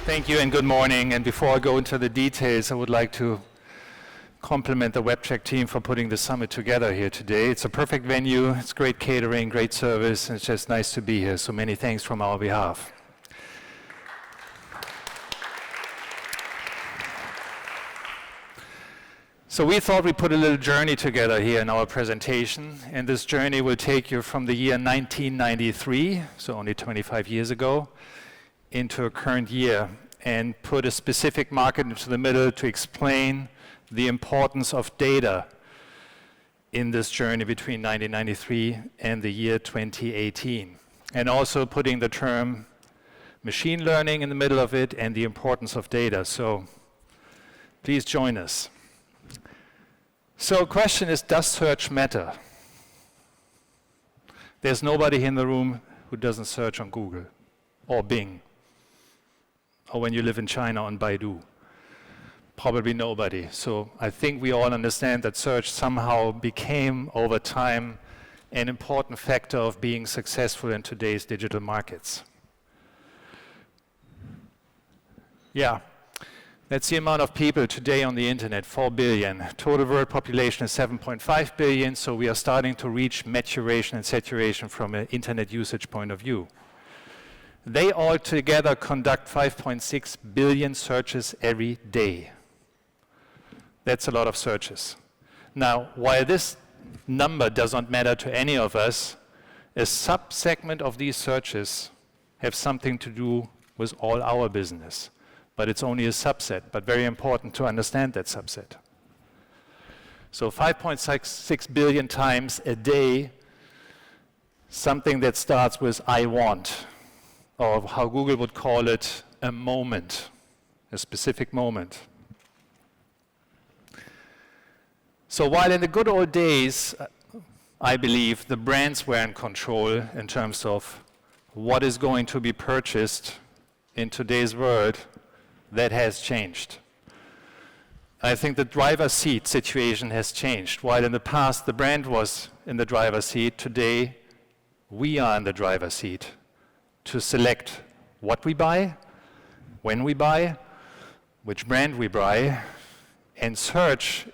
Thank you and good morning. And before I go into the details, I would like to compliment the Webtrekk team for putting the summit together here today. It's a perfect venue, it's great catering, great service, and it's just nice to be here. So many thanks from our behalf. So we thought we'd put a little journey together here in our presentation, and this journey will take you from the year 1993, so only 25 years ago, into a current year, and put a specific market into the middle to explain the importance of data in this journey between 1993 and the year 2018. And also putting the term machine learning in the middle of it and the importance of data. So please join us. So the question is, does search matter? There's nobody in the room who doesn't search on Google or Bing, or when you live in China on Baidu. Probably nobody. So I think we all understand that search somehow became, over time, an important factor of being successful in today's digital markets. Yeah. That's the amount of people today on the internet, 4 billion. Total world population is 7.5 billion, so we are starting to reach maturation and saturation from an internet usage point of view. They all together conduct 5.6 billion searches every day. That's a lot of searches. Now, while this number does not matter to any of us, a sub-segment of these searches have something to do with all our business. But it's only a subset, but very important to understand that subset. So 5.6 billion times a day, something that starts with I want, or how Google would call it, a moment, a specific moment. So while in the good old days, I believe the brands were in control in terms of what is going to be purchased in today's world, that has changed. I think the driver's seat situation has changed. While in the past the brand was in the driver's seat, today we are in the driver's seat to select what we buy, when we buy, which brand we buy, and search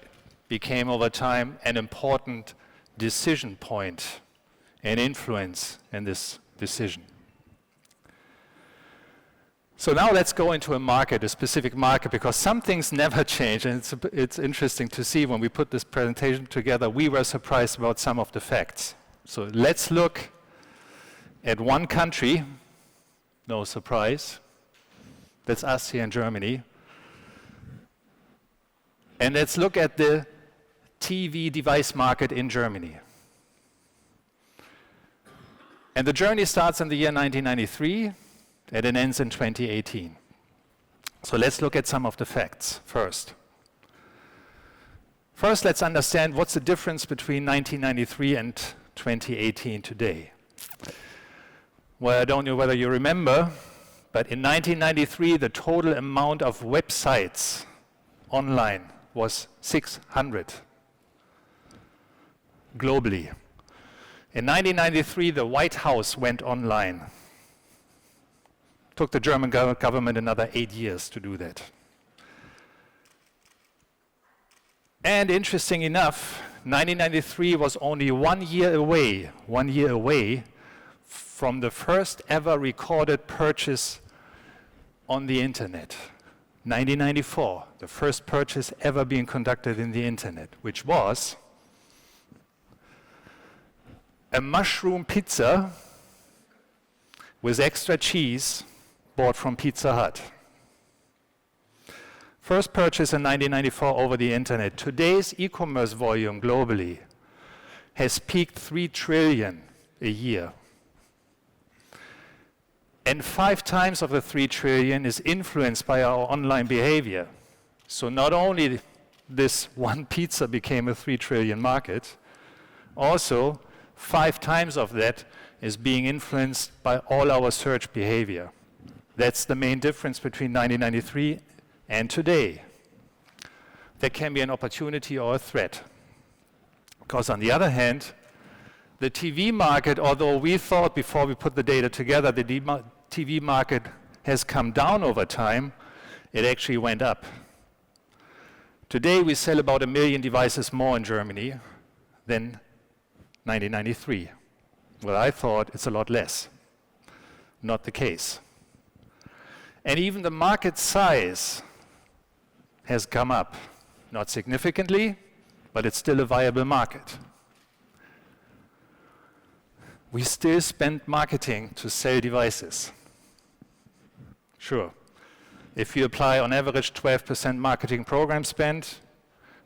became over time an important decision point and influence in this decision. So now let's go into a market, a specific market, because some things never change, and it's interesting to see when we put this presentation together, we were surprised about some of the facts. So let's look at one country, no surprise, that's us here in Germany, and let's look at the TV device market in Germany. And the journey starts in the year 1993, and it ends in 2018. So let's look at some of the facts first. First, let's understand what's the difference between 1993 and 2018 today. Well, I don't know whether you remember, but in 1993, the total amount of websites online was 600 globally. In 1993, the White House went online. Took the German government another 8 years to do that. And interesting enough, 1993 was only 1 year away from the first ever recorded purchase on the internet. 1994, the first purchase ever being conducted in the internet, which was a mushroom pizza with extra cheese bought from Pizza Hut. First purchase in 1994 over the internet. Today's e-commerce volume globally has peaked 3 trillion a year. And 5 times of the 3 trillion is influenced by our online behavior. So not only this one pizza became a 3 trillion market, also 5 times of that is being influenced by all our search behavior. That's the main difference between 1993 and today. There can be an opportunity or a threat. Because on the other hand, the TV market, although we thought before we put the data together, the TV market has come down over time, it actually went up. Today we sell about 1 million devices more in Germany than 1993. Well, I thought it's a lot less. Not the case. And even the market size has come up. Not significantly, but it's still a viable market. We still spend marketing to sell devices. Sure. If you apply on average 12% marketing program spend,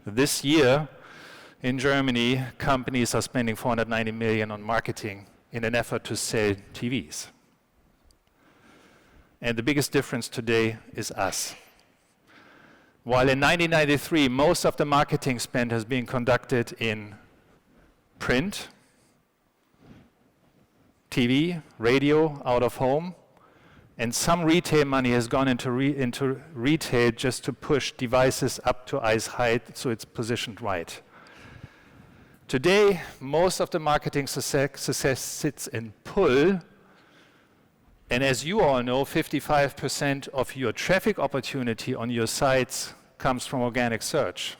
this year in Germany, companies are spending 490 million on marketing in an effort to sell TVs. And the biggest difference today is us. While in 1993, most of the marketing spend has been conducted in print, TV, radio, out of home, and some retail money has gone into retail just to push devices up to eyes height so it's positioned right. Today, most of the marketing success sits in pull, and as you all know, 55% of your traffic opportunity on your sites comes from organic search.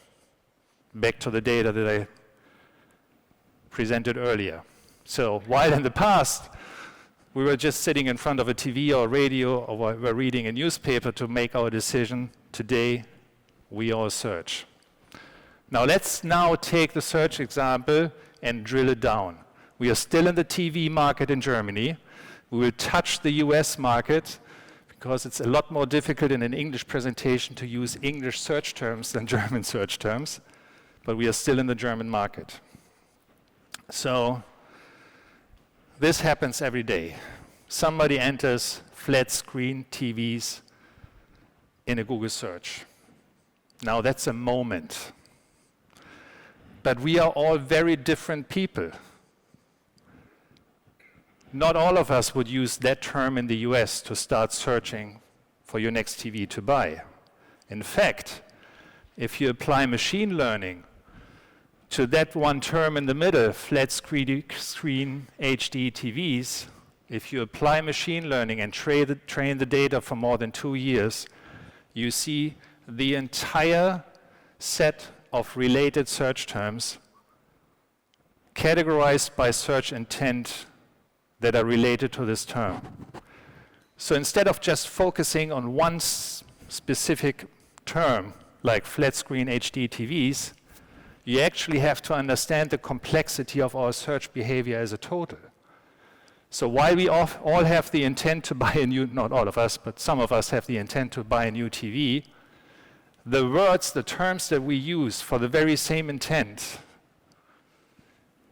Back to the data that I presented earlier. So while in the past, we were just sitting in front of a TV or radio or we were reading a newspaper to make our decision, today we all search. Now let's take the search example and drill it down. We are still in the TV market in Germany. We will touch the US market because it's a lot more difficult in an English presentation to use English search terms than German search terms, but we are still in the German market. So this happens every day. Somebody enters flat screen TVs in a Google search. Now that's a moment. But we are all very different people. Not all of us would use that term in the US to start searching for your next TV to buy. In fact, if you apply machine learning to that one term in the middle, flat screen HD TVs, if you apply machine learning and train the data for more than 2 years, you see the entire set of related search terms categorized by search intent that are related to this term. So instead of just focusing on one specific term, like flat screen HD TVs, you actually have to understand the complexity of our search behavior as a total. So while we all have the intent to buy a new, not all of us, but some of us have the intent to buy a new TV, the words, the terms that we use for the very same intent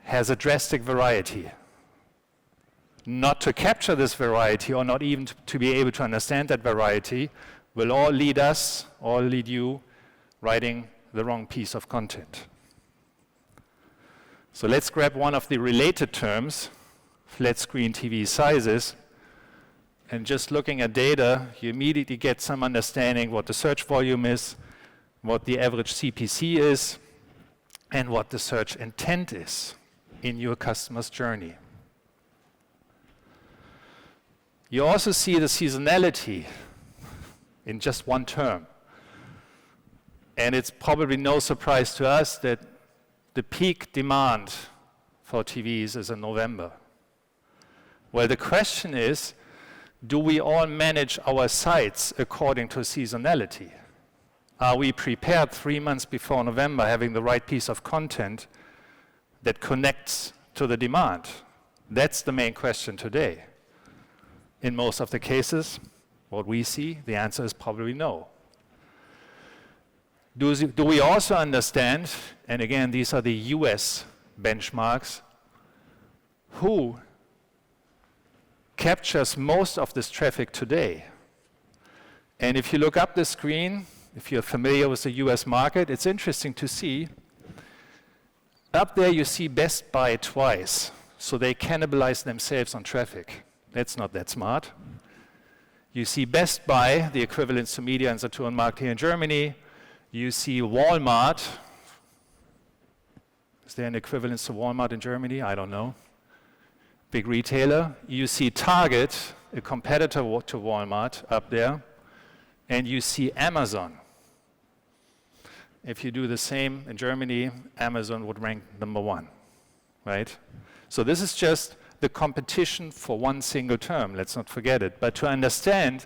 has a drastic variety. Not to capture this variety or not even to be able to understand that variety will all lead us, or lead you, writing the wrong piece of content. So let's grab one of the related terms, flat screen TV sizes, and just looking at data, you immediately get some understanding what the search volume is, what the average CPC is, and what the search intent is in your customer's journey. You also see the seasonality in just one term. And it's probably no surprise to us that the peak demand for TVs is in November. Well, the question is, do we all manage our sites according to seasonality? Are we prepared 3 months before November having the right piece of content that connects to the demand? That's the main question today. In most of the cases, what we see, the answer is probably no. Do we also understand, and again, these are the US benchmarks, who captures most of this traffic today? And if you look up the screen, if you're familiar with the US market, it's interesting to see. Up there you see Best Buy twice, so they cannibalize themselves on traffic. That's not that smart. You see Best Buy, the equivalent to Media and Saturn market here in Germany. You see Walmart. Is there an equivalence to Walmart in Germany? I don't know. Big retailer. You see Target a competitor to Walmart up there, and you see Amazon. If you do the same in Germany, Amazon would rank number 1, right? So this is just the competition for one single term, let's not forget it. But to understand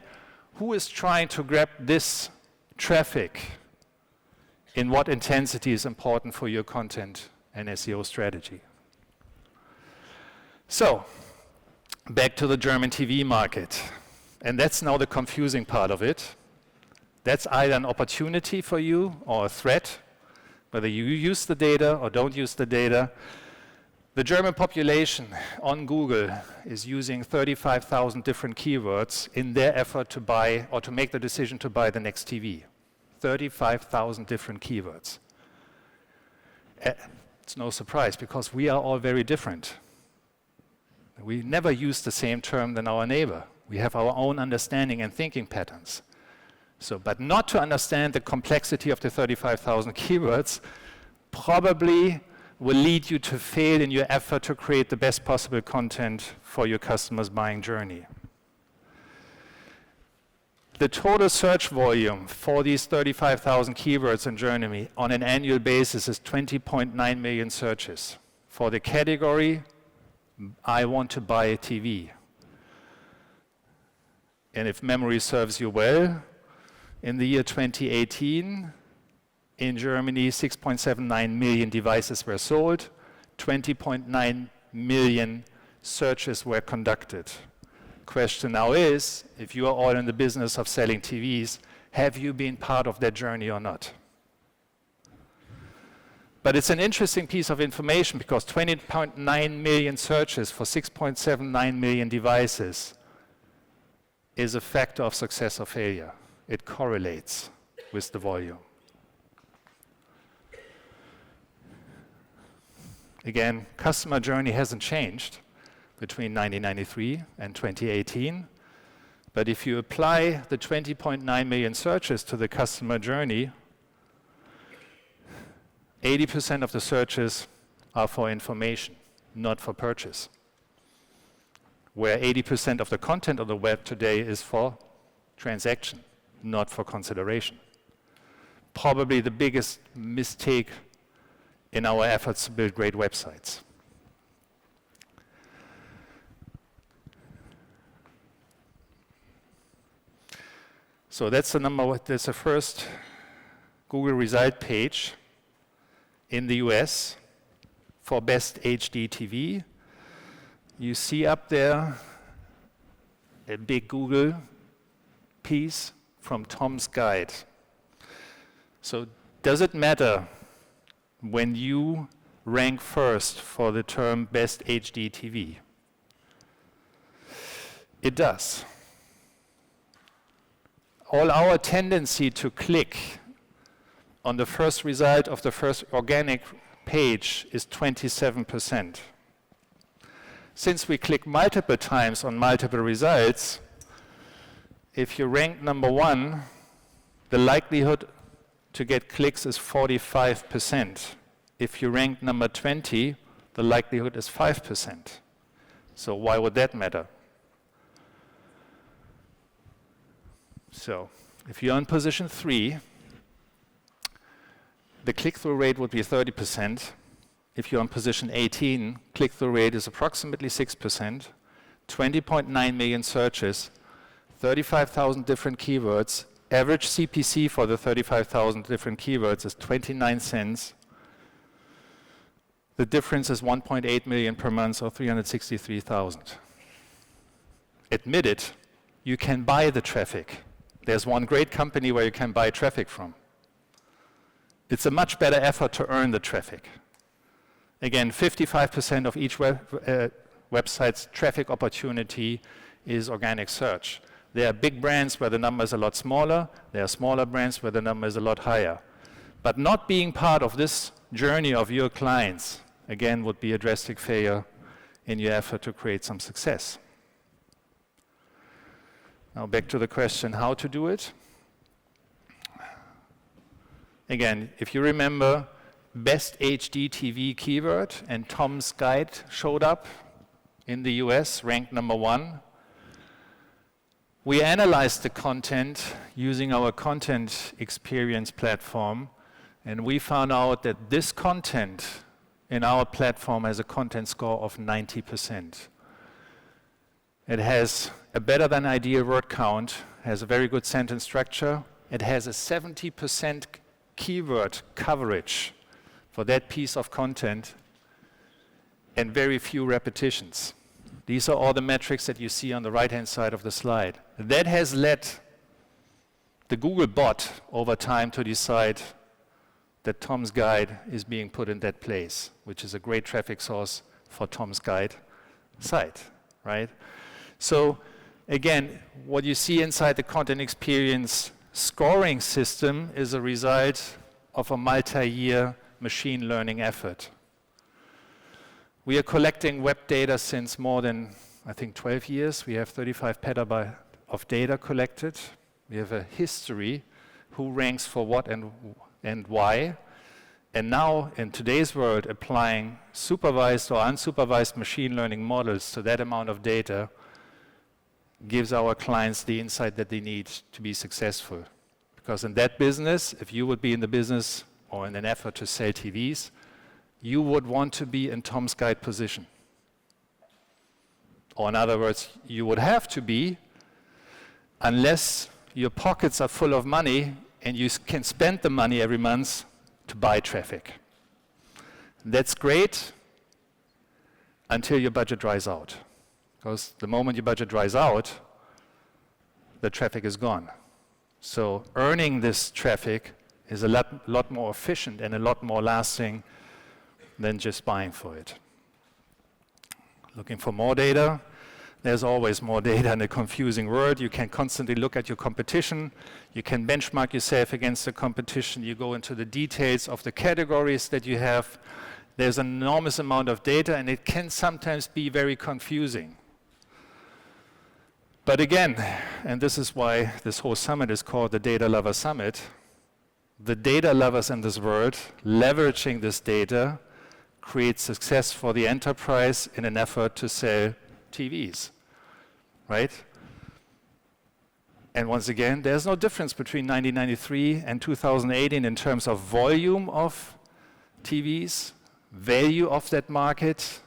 who is trying to grab this traffic, in what intensity is important for your content and SEO strategy. So, back to the German TV market. And that's now the confusing part of it. That's either an opportunity for you or a threat, whether you use the data or don't use the data. The German population on Google is using 35,000 different keywords in their effort to buy or to make the decision to buy the next TV. 35,000 different keywords. It's no surprise because we are all very different. We never use the same term than our neighbor. We have our own understanding and thinking patterns. So, but not to understand the complexity of the 35,000 keywords probably will lead you to fail in your effort to create the best possible content for your customers' buying journey. The total search volume for these 35,000 keywords in Germany on an annual basis is 20.9 million searches. For the category, I want to buy a TV. And if memory serves you well, in the year 2018, in Germany, 6.79 million devices were sold, 20.9 million searches were conducted. Question now is, if you are all in the business of selling TVs, have you been part of that journey or not? But it's an interesting piece of information because 20.9 million searches for 6.79 million devices is a factor of success or failure. It correlates with the volume. Again, customer journey hasn't changed between 1993 and 2018. But if you apply the 20.9 million searches to the customer journey, 80% of the searches are for information, not for purchase. Where 80% of the content on the web today is for transaction, not for consideration. Probably the biggest mistake in our efforts to build great websites. So that's the first Google result page in the US for best HD TV. You see up there a big Google piece from Tom's Guide. So does it matter when you rank first for the term best HD TV? It does. All our tendency to click on the first result of the first organic page is 27%. Since we click multiple times on multiple results, if you rank number 1, the likelihood to get clicks is 45%. If you rank number 20, the likelihood is 5%. So why would that matter? So if you're in position 3, the click-through rate would be 30%. If you're in position 18, click-through rate is approximately 6%, 20.9 million searches, 35,000 different keywords. Average CPC for the 35,000 different keywords is 29 cents. The difference is 1.8 million per month, or 363,000. Admit it, you can buy the traffic. There's one great company where you can buy traffic from. It's a much better effort to earn the traffic. Again, 55% of each website's traffic opportunity is organic search. There are big brands where the number is a lot smaller. There are smaller brands where the number is a lot higher. But not being part of this journey of your clients, again, would be a drastic failure in your effort to create some success. Now back to the question, how to do it. Again, if you remember, best HD TV keyword, and Tom's Guide showed up in the US, ranked number 1. We analyzed the content using our content experience platform, and we found out that this content in our platform has a content score of 90%. It has a better than ideal word count, has a very good sentence structure. It has a 70% keyword coverage for that piece of content and very few repetitions. These are all the metrics that you see on the right-hand side of the slide. That has led the Google bot over time to decide that Tom's Guide is being put in that place, which is a great traffic source for Tom's Guide site, right? So again, what you see inside the content experience scoring system is a result of a multi-year machine learning effort. We are collecting web data since more than, I think, 12 years. We have 35 petabytes of data collected. We have a history, who ranks for what and why. And now, in today's world, applying supervised or unsupervised machine learning models to that amount of data gives our clients the insight that they need to be successful. Because in that business, if you would be in the business or in an effort to sell TVs, you would want to be in Tom's Guide position. Or in other words, you would have to be, unless your pockets are full of money and you can spend the money every month to buy traffic. That's great until your budget dries out. Because the moment your budget dries out, the traffic is gone. So earning this traffic is a lot more efficient and a lot more lasting than just buying for it. Looking for more data? There's always more data in a confusing world. You can constantly look at your competition. You can benchmark yourself against the competition. You go into the details of the categories that you have. There's an enormous amount of data, and it can sometimes be very confusing. But again, and this is why this whole summit is called the Data Lover Summit, the data lovers in this world, leveraging this data, create success for the enterprise in an effort to sell TVs, right? And once again, there's no difference between 1993 and 2018 in terms of volume of TVs, value of that market,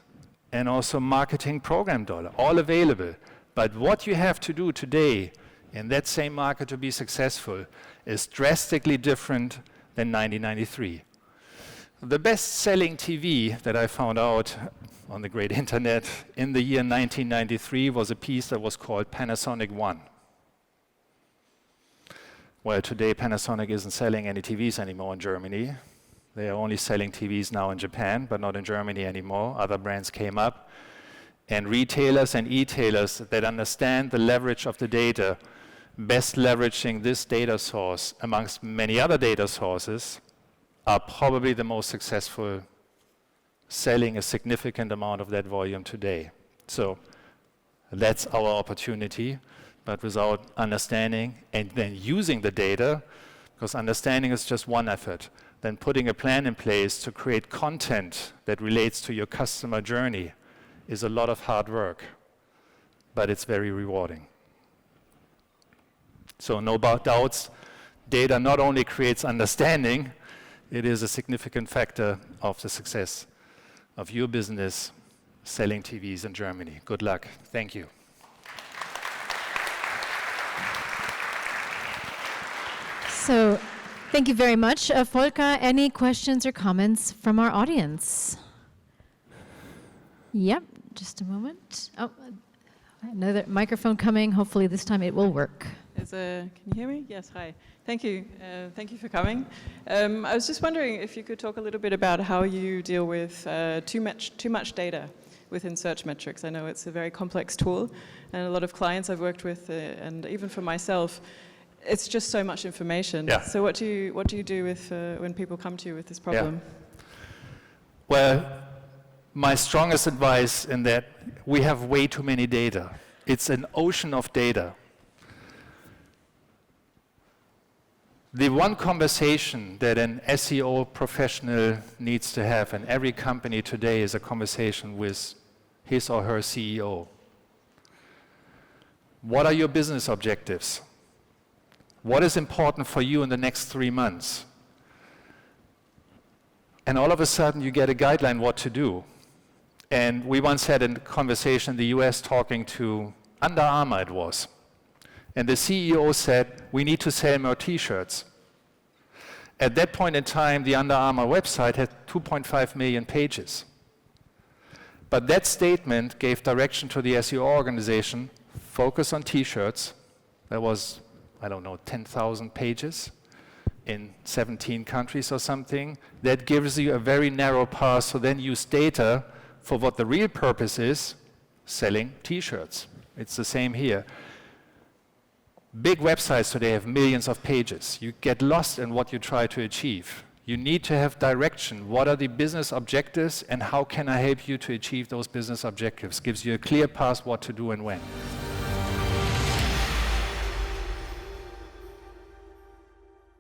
and also marketing program dollar, all available. But what you have to do today in that same market to be successful is drastically different than 1993. The best-selling TV that I found out on the great internet in the year 1993 was a piece that was called Panasonic One. Well, today Panasonic isn't selling any TVs anymore in Germany. They are only selling TVs now in Japan, but not in Germany anymore. Other brands came up. And retailers and e-tailers that understand the leverage of the data, best leveraging this data source amongst many other data sources, are probably the most successful, selling a significant amount of that volume today. So that's our opportunity, but without understanding and then using the data, because understanding is just one effort, then putting a plan in place to create content that relates to your customer journey is a lot of hard work, but it's very rewarding. So no doubts, data not only creates understanding, it is a significant factor of the success of your business selling TVs in Germany. Good luck. Thank you. So, thank you very much. Volker, any questions or comments from our audience? Yep, just a moment. Oh, another microphone coming. Hopefully this time it will work. Can you hear me? Yes, hi. Thank you. Thank you for coming. I was just wondering if you could talk a little bit about how you deal with too much data within Searchmetrics. I know it's a very complex tool, and a lot of clients I've worked with, and even for myself, it's just so much information. Yeah. So what do you do with when people come to you with this problem? Yeah. Well, my strongest advice in that we have way too many data. It's an ocean of data. The one conversation that an SEO professional needs to have in every company today is a conversation with his or her CEO. What are your business objectives? What is important for you in the next 3 months? And all of a sudden you get a guideline what to do. And we once had a conversation in the US talking to Under Armour, it was. And the CEO said, we need to sell more t-shirts. At that point in time, the Under Armour website had 2.5 million pages. But that statement gave direction to the SEO organization, focus on t-shirts. That was, I don't know, 10,000 pages in 17 countries or something. That gives you a very narrow path, so then use data for what the real purpose is, selling t-shirts. It's the same here. Big websites today have millions of pages. You get lost in what you try to achieve. You need to have direction. What are the business objectives and how can I help you to achieve those business objectives? Gives you a clear path what to do and when.